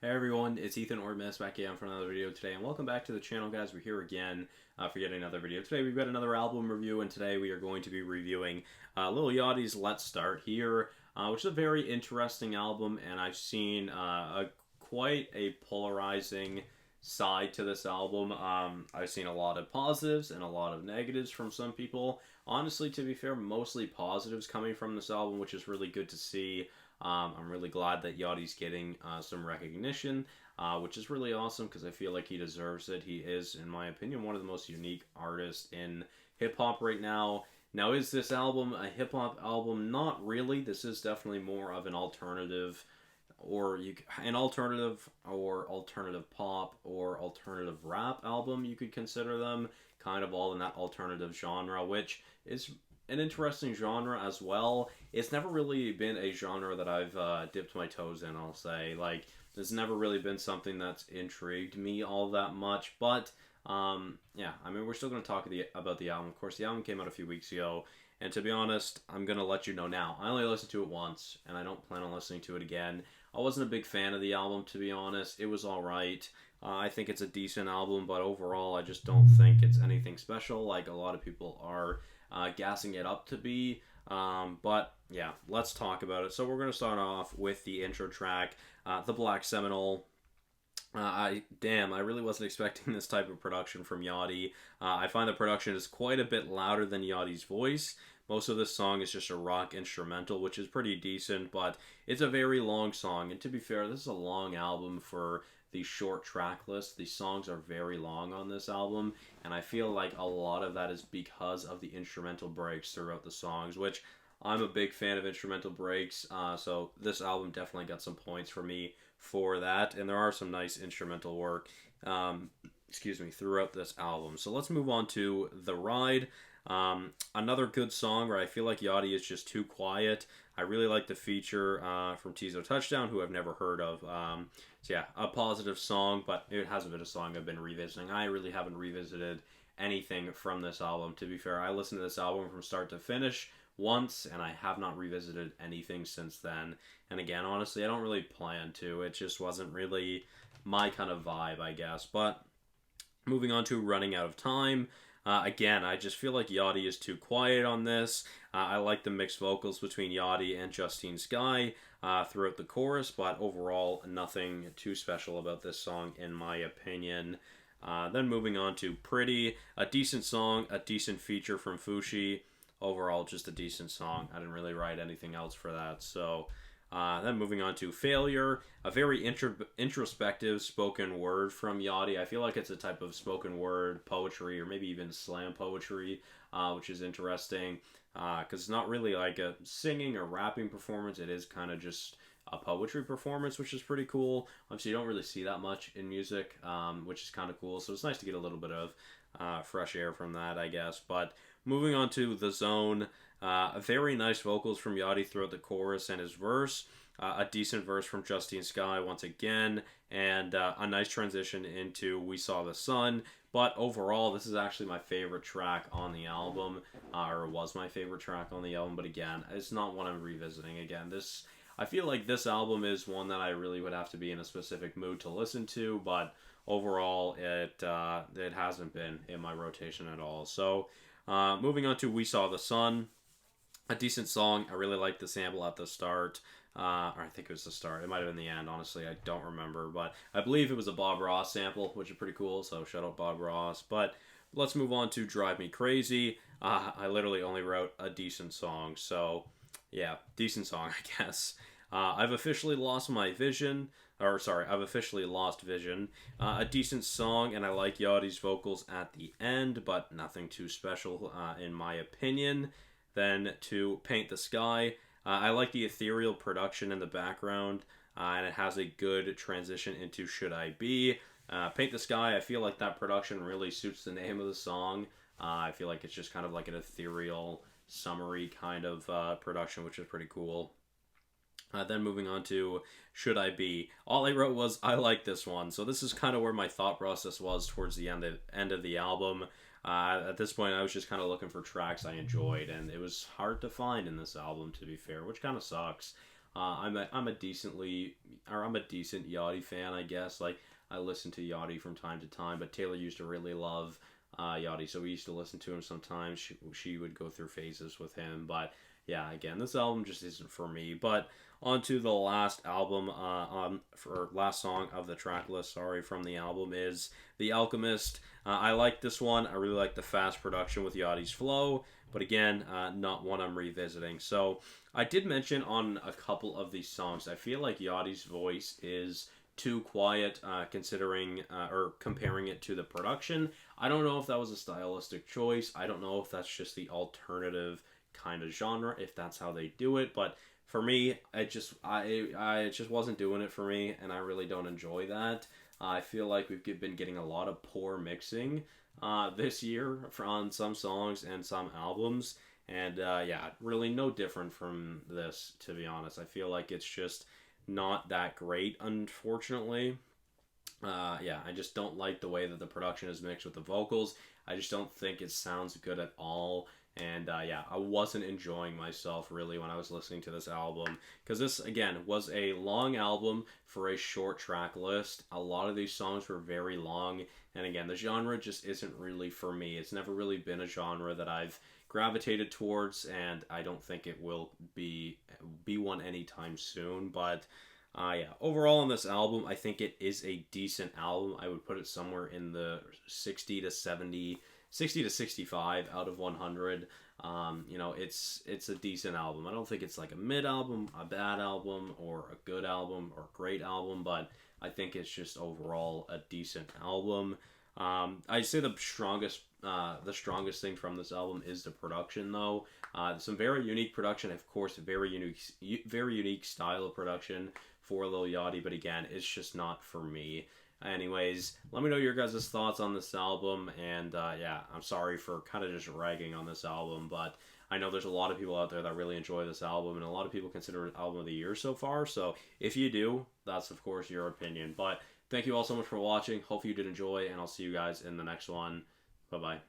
Hey everyone, it's Ethan or Miss back again for another video today, and welcome back to the channel, guys. We're here again for yet another video. Today we've got another album review, and today we are going to be reviewing Lil Yachty's Let's Start Here, which is a very interesting album, and I've seen quite a polarizing side to this album. I've seen a lot of positives and a lot of negatives from some people. Honestly, to be fair, mostly positives coming from this album, which is really good to see. I'm really glad that Yachty's getting some recognition, which is really awesome because I feel like he deserves it. He is, in my opinion, one of the most unique artists in hip hop right now. Now, is this album a hip hop album? Not really. This is definitely more of an alternative, alternative pop or alternative rap album. You could consider them kind of all in that alternative genre, which is an interesting genre as well. It's never really been a genre that I've dipped my toes in, I'll say. Like, there's never really been something that's intrigued me all that much. But, yeah, I mean, we're still going to talk about the album. Of course, the album came out a few weeks ago. And to be honest, I'm going to let you know now. I only listened to it once, and I don't plan on listening to it again. I wasn't a big fan of the album, to be honest. It was alright. I think it's a decent album, but overall, I just don't think it's anything special like a lot of people are gassing it up to be. But yeah, let's talk about it. So we're going to start off with the intro track, The Black Seminole. I really wasn't expecting this type of production from Yachty. I find the production is quite a bit louder than Yachty's voice. Most of this song is just a rock instrumental, which is pretty decent, but it's a very long song. And to be fair, this is a long album for the short track list. The songs are very long on this album, and I feel like a lot of that is because of the instrumental breaks throughout the songs, which I'm a big fan of instrumental breaks, so this album definitely got some points for me for that, and there are some nice instrumental work, throughout this album. So let's move on to The Ride. Another good song where I feel like Yachty is just too quiet. I really like the feature from Tizo Touchdown, who I've never heard of. So yeah, a positive song, but it hasn't been a song I've been revisiting. I really haven't revisited anything from this album. To be fair, I listened to this album from start to finish once, and I have not revisited anything since then. And again, honestly, I don't really plan to. It just wasn't really my kind of vibe, I guess. But moving on to Running Out of Time. Again, I just feel like Yachty is too quiet on this. I like the mixed vocals between Yachty and Justine Skye throughout the chorus, but overall, nothing too special about this song, in my opinion. Then moving on to Pretty, a decent song, a decent feature from Fushi. Overall, just a decent song. I didn't really write anything else for that, so... then moving on to Failure, a very introspective spoken word from Yachty. I feel like it's a type of spoken word poetry, or maybe even slam poetry, which is interesting, because it's not really like a singing or rapping performance. It is kind of just a poetry performance, which is pretty cool. Obviously, you don't really see that much in music, which is kind of cool, so it's nice to get a little bit of fresh air from that, I guess. But moving on to The Zone, very nice vocals from Yachty throughout the chorus and his verse. A decent verse from Justine Skye once again, and a nice transition into We Saw the Sun. But overall, this is actually my favorite track on the album, or was my favorite track on the album. But again, it's not one I'm revisiting again. I feel like this album is one that I really would have to be in a specific mood to listen to, but overall, it hasn't been in my rotation at all. So, moving on to We Saw the Sun. A decent song. I really like the sample at the start. Or I think it was the start. It might have been the end. Honestly, I don't remember. But I believe it was a Bob Ross sample, which is pretty cool. So shout out Bob Ross. But let's move on to Drive Me Crazy. I literally only wrote a decent song. So yeah, decent song, I guess. I've officially lost my vision. I've officially lost vision. A decent song, and I like Yachty's vocals at the end, but nothing too special in my opinion. Then to Paint the Sky. I like the ethereal production in the background, and it has a good transition into Should I Be. Paint the Sky, I feel like that production really suits the name of the song. I feel like it's just kind of like an ethereal, summery kind of production, which is pretty cool. Then moving on to Should I Be. All I wrote was, I like this one. So this is kind of where my thought process was towards the end of the album. At this point, I was just kind of looking for tracks I enjoyed, and it was hard to find in this album, to be fair, which kind of sucks. I'm a decent Yachty fan, I guess. Like, I listen to Yachty from time to time, but Taylor used to really love Yachty, so we used to listen to him sometimes. She would go through phases with him, but yeah, again, this album just isn't for me. But on to the last album, for last song of the track list, sorry, from the album is The Alchemist. I like this one. I really like the fast production with Yachty's flow, but again, not one I'm revisiting. So I did mention on a couple of these songs, I feel like Yachty's voice is too quiet, considering or comparing it to the production. I don't know if that was a stylistic choice. I don't know if that's just the alternative kind of genre, if that's how they do it. But for me, I just wasn't doing it for me, and I really don't enjoy that. I feel like we've been getting a lot of poor mixing this year on some songs and some albums. And yeah, really no different from this, to be honest. I feel like it's just not that great, unfortunately. Yeah, I just don't like the way that the production is mixed with the vocals. I just don't think it sounds good at all. And yeah, I wasn't enjoying myself really when I was listening to this album. Because this, again, was a long album for a short track list. A lot of these songs were very long. And again, the genre just isn't really for me. It's never really been a genre that I've gravitated towards. And I don't think it will be one anytime soon. But yeah, overall on this album, I think it is a decent album. I would put it somewhere in the 60 to 70, 60 to 65 out of 100. It's a decent album. I don't think it's like a mid album, a bad album, or a good album, or a great album, but I think it's just overall a decent album. I'd say the strongest thing from this album is the production, though. Some very unique production, of course, very unique style of production for Lil Yachty, but again, it's just not for me. Anyways, let me know your guys' thoughts on this album, and yeah, I'm sorry for kind of just ragging on this album, but I know there's a lot of people out there that really enjoy this album, and a lot of people consider it album of the year so far, so if you do, that's of course your opinion. But thank you all so much for watching. Hope you did enjoy, and I'll see you guys in the next one. Bye-bye.